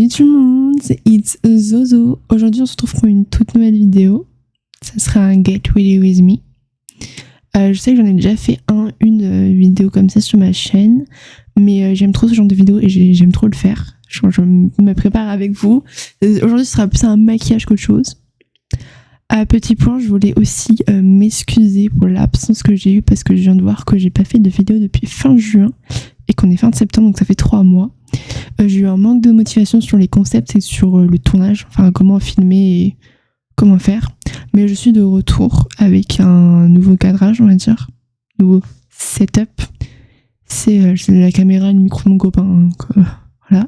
Salut tout le monde, c'est It's Zozo. Aujourd'hui on se retrouve pour une toute nouvelle vidéo. Ça sera un Get Ready With Me. Je sais que j'en ai déjà fait une vidéo comme ça sur ma chaîne, mais j'aime trop ce genre de vidéo et j'aime trop le faire. Je me prépare avec vous. Aujourd'hui ce sera plus un maquillage qu'autre chose. Petit point, je voulais aussi m'excuser pour l'absence que j'ai eue parce que je viens de voir que j'ai pas fait de vidéo depuis fin juin et qu'on est fin de septembre, donc ça fait 3 mois. J'ai eu un manque de motivation sur les concepts et sur le tournage, enfin comment filmer et comment faire. Mais je suis de retour avec un nouveau cadrage, on va dire, nouveau setup. C'est la caméra et le micro de mon copain. Donc, voilà.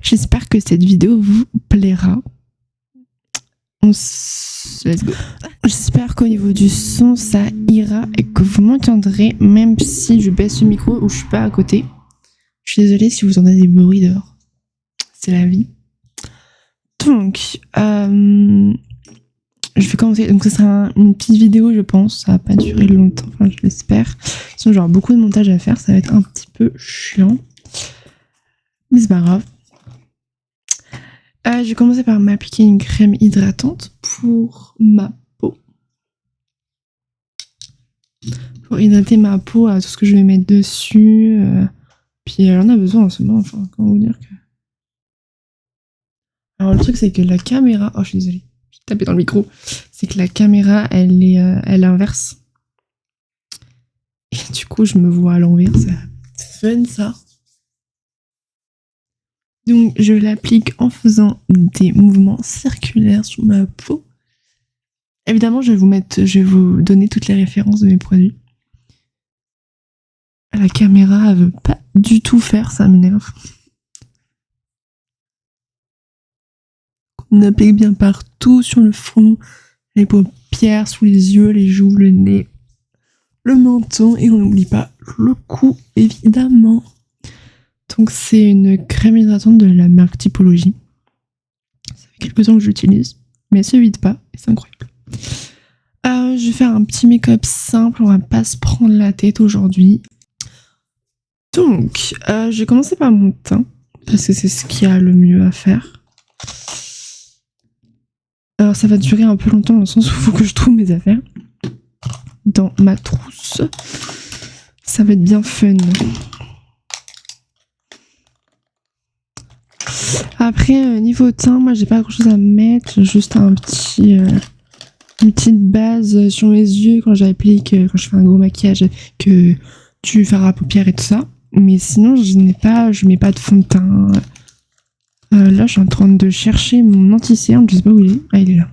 J'espère que cette vidéo vous plaira. Let's go. J'espère qu'au niveau du son, ça ira et que vous m'entendrez, même si je baisse le micro ou je suis pas à côté. Je suis désolée si vous entendez des bruits dehors. C'est la vie. Donc, je vais commencer. Donc, ce sera une petite vidéo, je pense. Ça va pas durer longtemps, enfin, je l'espère. Sinon, j'aurai beaucoup de montage à faire. Ça va être un petit peu chiant. Mais c'est pas grave. Je vais commencer par m'appliquer une crème hydratante pour ma peau. Pour hydrater ma peau, tout ce que je vais mettre dessus. Puis, elle en a besoin en ce moment. Enfin, comment vous dire que... Alors, le truc, c'est que la caméra... Oh, je suis désolée. J'ai tapé dans le micro. C'est que la caméra, elle inverse. Et du coup, je me vois à l'envers. C'est fun, ça. Donc, je l'applique en faisant des mouvements circulaires sur ma peau. Évidemment, je vais vous donner toutes les références de mes produits. La caméra, elle veut pas du tout faire, ça m'énerve. On applique bien partout, sur le front, les paupières, sous les yeux, les joues, le nez, le menton, et on n'oublie pas le cou, évidemment. Donc c'est une crème hydratante de la marque Typologie. Ça fait quelques temps que j'utilise, mais elle se vide pas, et c'est incroyable. Je vais faire un petit make-up simple, on va pas se prendre la tête aujourd'hui. Donc, je vais commencer par mon teint, parce que c'est ce qu'il y a le mieux à faire. Alors ça va durer un peu longtemps dans le sens où il faut que je trouve mes affaires dans ma trousse. Ça va être bien fun. Après, niveau teint, moi j'ai pas grand chose à mettre, juste une petite base sur mes yeux quand j'applique, quand je fais un gros maquillage, que tu fais à paupières et tout ça. Mais sinon, je mets pas de fond de teint. Là, je suis en train de chercher mon anti-cerne, je sais pas où il est. Ah, il est là.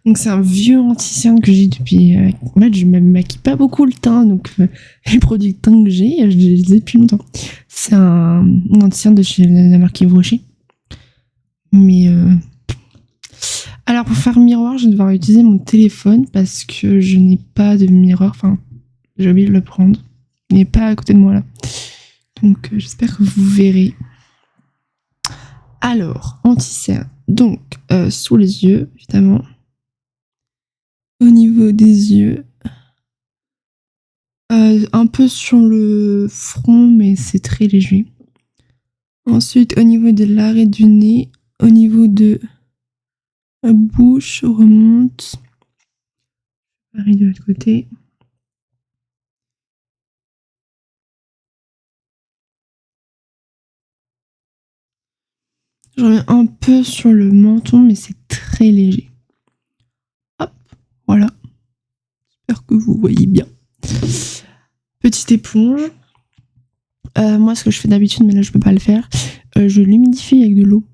Donc c'est un vieux anti-cerne que j'ai depuis... en fait, je me maquille pas beaucoup le teint, donc les produits de teint que j'ai, je les ai depuis longtemps. C'est un anti-cerne de chez la marque Yves Rocher. Mais... Alors pour faire miroir, je vais devoir utiliser mon téléphone parce que je n'ai pas de miroir, enfin, j'ai oublié de le prendre. Il n'est pas à côté de moi là. Donc j'espère que vous verrez. Alors, anti-cerne. Donc, sous les yeux, évidemment. Au niveau des yeux. Un peu sur le front, mais c'est très léger. Ensuite, au niveau de l'arrêt du nez, au niveau de la bouche, on remonte. Pareil de l'autre côté. J'en mets un peu sur le menton, mais c'est très léger. Hop, voilà. J'espère que vous voyez bien. Petite éponge. Moi, ce que je fais d'habitude, mais là, je peux pas le faire, je l'humidifie avec de l'eau.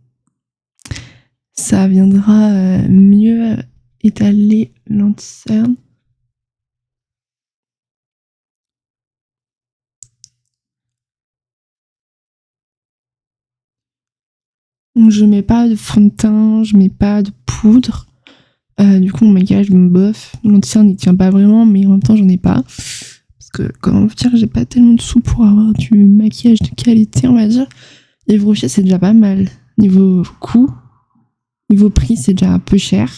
Ça viendra mieux étaler l'anti-cerne. Je mets pas de fond de teint, je mets pas de poudre. Du coup, mon maquillage me bof. L'anti-cerne, il tient pas vraiment, mais en même temps, j'en ai pas. Parce que, comment vous dire, j'ai pas tellement de sous pour avoir du maquillage de qualité, on va dire. Yves Rocher, c'est déjà pas mal. Niveau coût, niveau prix, c'est déjà un peu cher.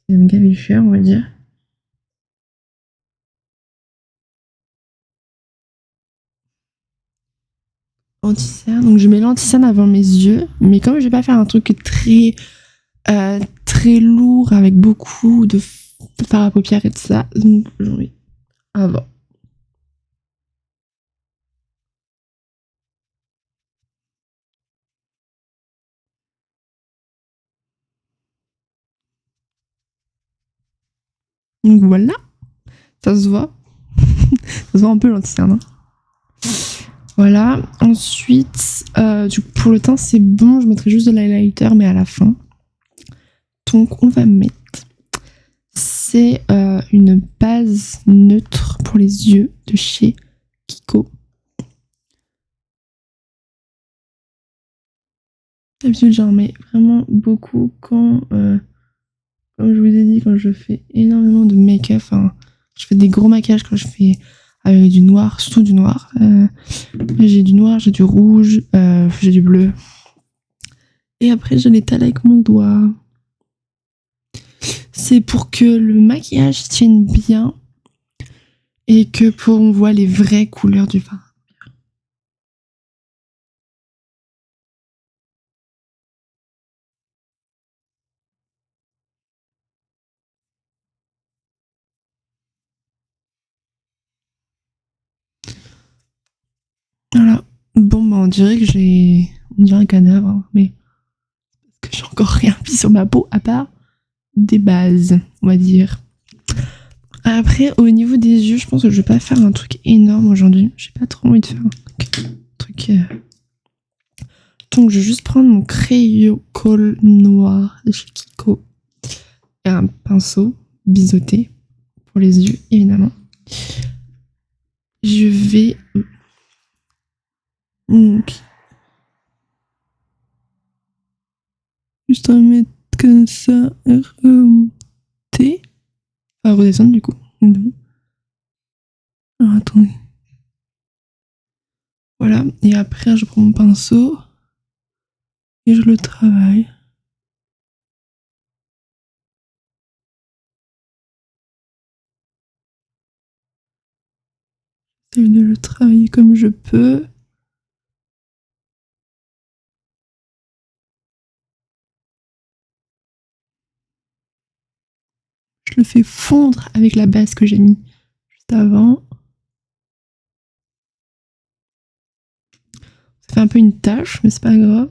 C'est un gavé cher, on va dire. anti-cerne. Donc je mets l'anti-cerne avant mes yeux, mais comme je vais pas faire un truc très lourd avec beaucoup de fard à paupières et tout ça, donc j'en mets avant. Donc voilà, ça se voit. Ça se voit un peu l'anti-cerne. Hein. Voilà. Ensuite, pour le teint, c'est bon. Je mettrai juste de l'highlighter, mais à la fin. Donc, on va mettre. C'est une base neutre pour les yeux de chez Kiko. D'habitude, j'en mets vraiment beaucoup quand, comme je vous ai dit, quand je fais énormément de make-up. Enfin, je fais des gros maquillages quand je fais avec du noir, surtout du noir. J'ai du noir, j'ai du rouge, j'ai du bleu. Et après, je l'étale avec mon doigt. C'est pour que le maquillage tienne bien et que on voit les vraies couleurs du fard. Voilà. Bon, bah, on dirait un cadavre, hein, mais que j'ai encore rien mis sur ma peau à part des bases, on va dire. Après, au niveau des yeux, je pense que je vais pas faire un truc énorme aujourd'hui. J'ai pas trop envie de faire un truc. Donc, je vais juste prendre mon crayon colle noir de chez Kiko et un pinceau biseauté pour les yeux, évidemment. Je vais donc juste en mettre comme ça, remonter, enfin redescendre du coup. Alors attendez. Voilà, et après je prends mon pinceau et je le travaille. J'essaie de le travailler comme je peux. Je le fais fondre avec la base que j'ai mis juste avant. Ça fait un peu une tache, mais c'est pas grave.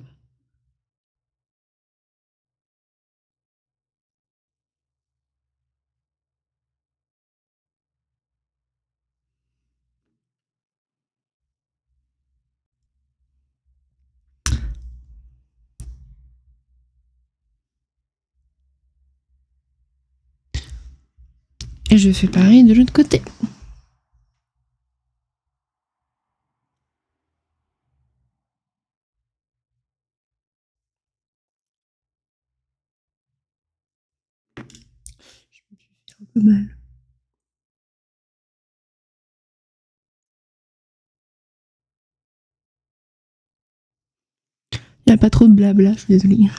Et je fais pareil de l'autre côté. Je me suis fait un peu mal. Il n'y a pas trop de blabla, je suis désolée.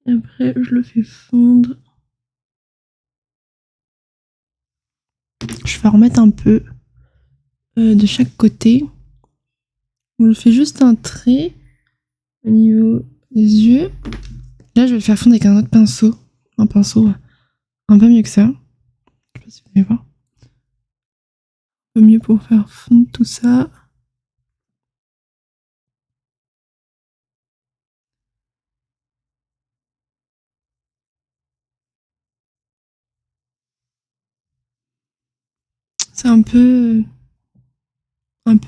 Après, je le fais fondre. Je vais remettre un peu de chaque côté. Je fais juste un trait au niveau des yeux. Là, je vais le faire fondre avec un autre pinceau. Un pinceau un peu mieux que ça. Je sais pas si vous allez voir. Un peu mieux pour faire fondre tout ça. C'est un peu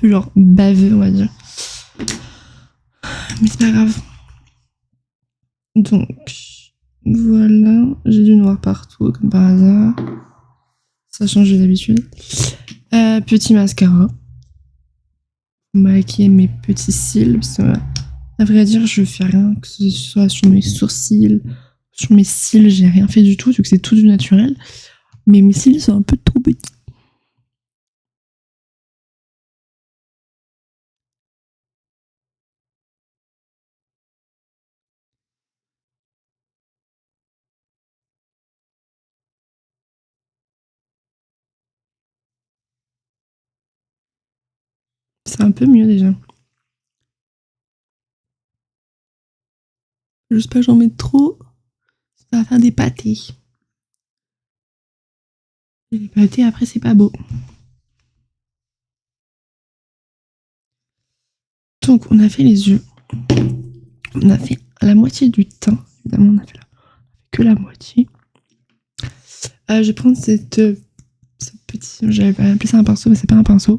genre baveux, on va dire. Mais c'est pas grave. Donc, voilà. J'ai du noir partout, comme par hasard. Ça change d'habitude. Petit mascara. Pour maquiller mes petits cils. Parce que, à vrai dire, je fais rien, que ce soit sur mes sourcils, sur mes cils, j'ai rien fait du tout, vu que c'est tout du naturel. Mais mes cils sont un peu trop petits. C'est un peu mieux déjà. J'espère que j'en mets trop. Ça va faire des pâtés. Et les pâtés, après, c'est pas beau. Donc, on a fait les yeux. On a fait la moitié du teint. Évidemment, on a fait que la moitié. Je vais prendre ce petit... J'avais appelé ça un pinceau, mais c'est pas un pinceau.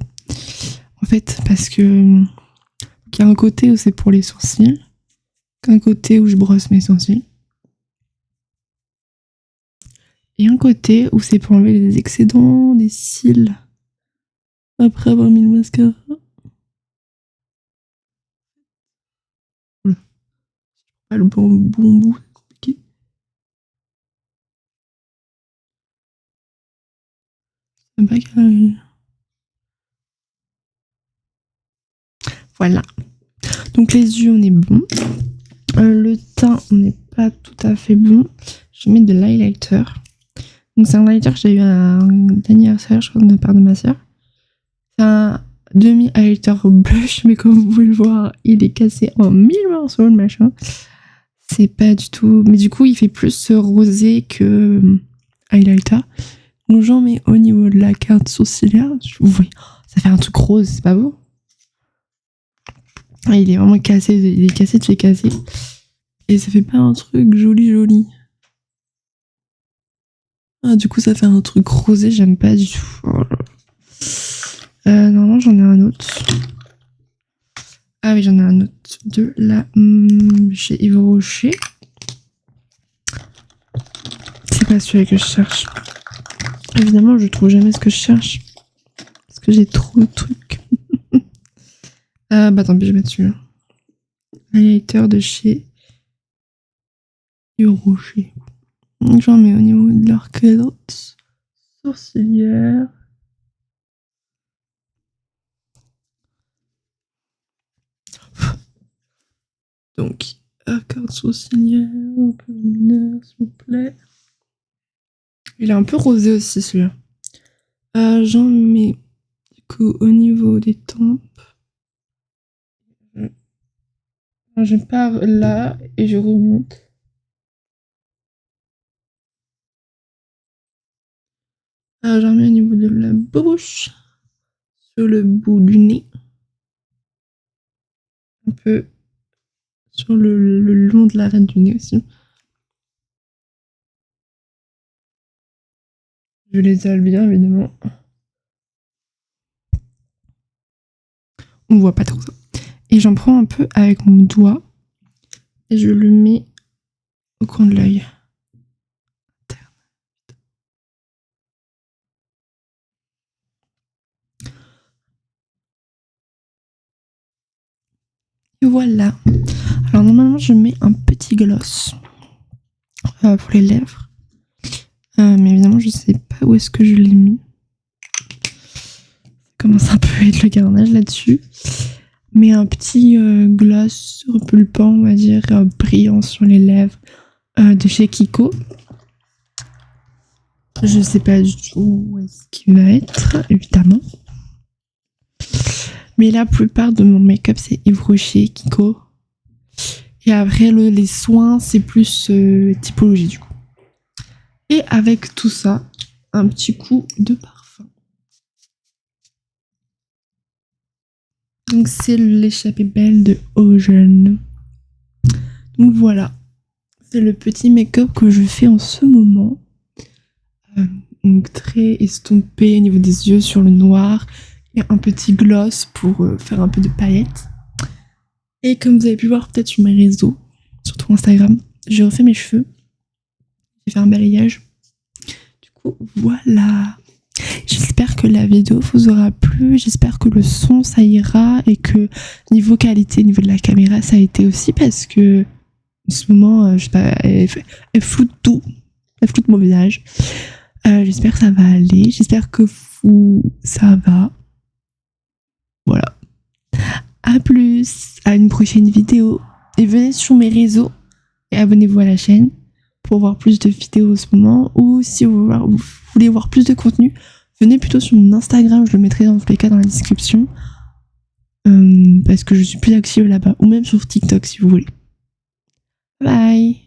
En fait, parce que... il y a un côté où c'est pour les sourcils. Un côté où je brosse mes sourcils. Et un côté où c'est pour enlever les excédents des cils. Après avoir mis le mascara. Voilà. Pas le bon bout, c'est compliqué. C'est pas carré. Voilà. Donc les yeux, on est bon. Le teint, on n'est pas tout à fait bon. Je vais mettre de l'highlighter. Donc c'est un highlighter que j'ai eu à un anniversaire, je crois, de la part de ma soeur. C'est un demi-highlighter blush, mais comme vous pouvez le voir, il est cassé en 1000 morceaux, le machin. C'est pas du tout... Mais du coup, il fait plus rosé que highlighter. Donc j'en mets au niveau de la carte sourcilière. Vous voyez, ça fait un truc rose, c'est pas beau? Il est vraiment cassé, il est cassé de chez cassé. Et ça fait pas un truc joli. Ah, du coup, ça fait un truc rosé, j'aime pas du tout. Normalement, j'en ai un autre. Ah oui, j'en ai un autre. De la chez Yves Rocher. C'est pas celui que je cherche. Évidemment, je trouve jamais ce que je cherche. Parce que j'ai trop de trucs. Bah tant pis, je vais mettre celui-là. Highlighter de chez Yves Rocher. J'en mets au niveau de l'arcade sourcilière. Donc, arcade sourcilière, un peu lumineux, s'il vous plaît. Il est un peu rosé aussi, celui-là. J'en mets, du coup, au niveau des tempes. Je pars là et je remonte. J'en mets au niveau de la bouche, sur le bout du nez. Un peu sur le long de l'arête du nez aussi. Je l'étale bien, évidemment. On voit pas trop ça. Et j'en prends un peu avec mon doigt et je le mets au coin de l'œil. Et voilà. Alors normalement je mets un petit gloss pour les lèvres. Mais évidemment je sais pas où est-ce que je l'ai mis. Ça commence un peu à être le carnage là-dessus. Mais un petit gloss repulpant, on va dire, brillant sur les lèvres de chez Kiko. Je sais pas du tout où est-ce qu'il va être, évidemment. Mais la plupart de mon make-up, c'est Yves Rocher, Kiko. Et après, les soins, c'est plus typologie, du coup. Et avec tout ça, un petit coup de parfum. Donc, c'est l'échappée belle de Ocean. Donc, voilà. C'est le petit make-up que je fais en ce moment. Donc, très estompé au niveau des yeux sur le noir. Et un petit gloss pour faire un peu de paillettes. Et comme vous avez pu voir peut-être sur mes réseaux, surtout Instagram, j'ai refait mes cheveux. J'ai fait un balayage. Du coup, voilà. J'espère que la vidéo vous aura plu. J'espère que le son, ça ira. Et que niveau qualité, niveau de la caméra, ça a été aussi. Parce que en ce moment, je sais pas, elle floute tout. Elle floute mon visage. J'espère que ça va aller. J'espère que ça va. Voilà. À plus, à une prochaine vidéo. Et venez sur mes réseaux et abonnez-vous à la chaîne pour voir plus de vidéos en ce moment. Ou si vous voulez voir plus de contenu, venez plutôt sur mon Instagram, je le mettrai dans tous les cas dans la description. Parce que je suis plus active là-bas. Ou même sur TikTok si vous voulez. Bye.